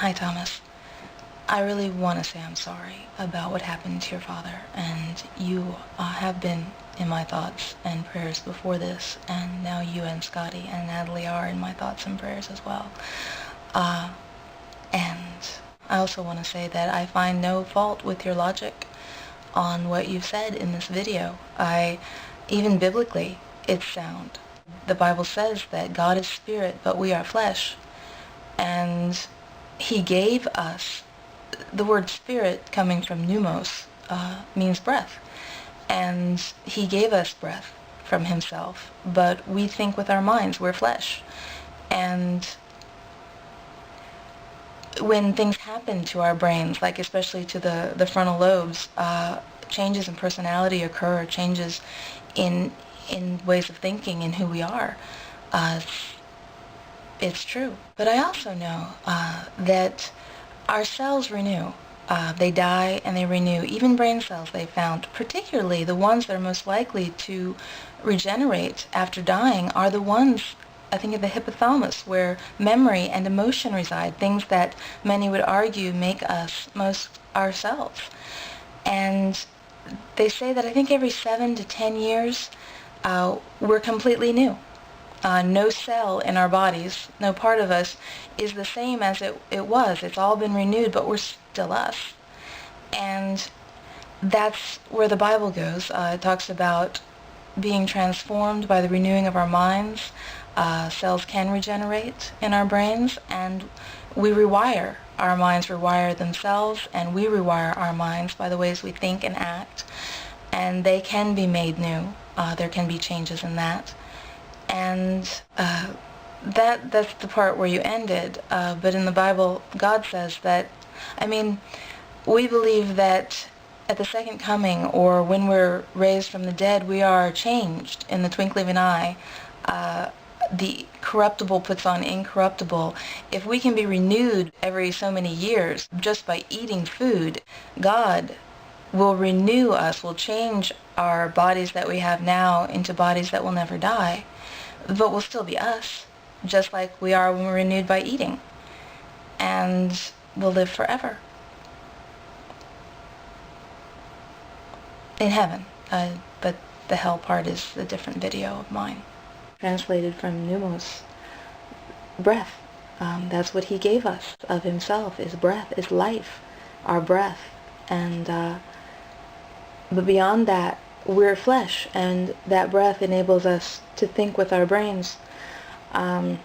Hi, Thomas. I really want to say I'm sorry about what happened to your father, and you have been in my thoughts and prayers before this, and now you and Scotty and Natalie are in my thoughts and prayers as well. And I also want to say that I find no fault with your logic on what you've said in this video. Even biblically, it's sound. The Bible says that God is spirit, but we are flesh. And he gave us, the word spirit coming from pneumos means breath. And he gave us breath from himself, but we think with our minds, we're flesh. And when things happen to our brains, like especially to the frontal lobes, changes in personality occur, changes in ways of thinking and who we are. It's true. But I also know that our cells renew. They die and they renew. Even brain cells they found, particularly the ones that are most likely to regenerate after dying, are the ones, I think, of the hypothalamus, where memory and emotion reside, things that many would argue make us most ourselves. And they say that I think every 7 to 10 years, we're completely new. No cell in our bodies, no part of us is the same as it was. It's all been renewed, but we're still us. And that's where the Bible goes. It talks about being transformed by the renewing of our minds. Cells can regenerate in our brains, and we rewire. Our minds rewire themselves, and we rewire our minds by the ways we think and act. And they can be made new. There can be changes in that. And that's the part where you ended. But in the Bible, God says that, we believe that at the second coming, or when we're raised from the dead, we are changed in the twinkling of an eye. The corruptible puts on incorruptible. If we can be renewed every so many years just by eating food, God will renew us, will change our bodies that we have now into bodies that will never die. But we'll still be us, just like we are when we're renewed by eating. And we'll live forever. In heaven. But the hell part is a different video of mine. Translated from pneumos, breath. That's what he gave us of himself, is breath, is life, our breath. And but beyond that, we're flesh, and that breath enables us to think with our brains, and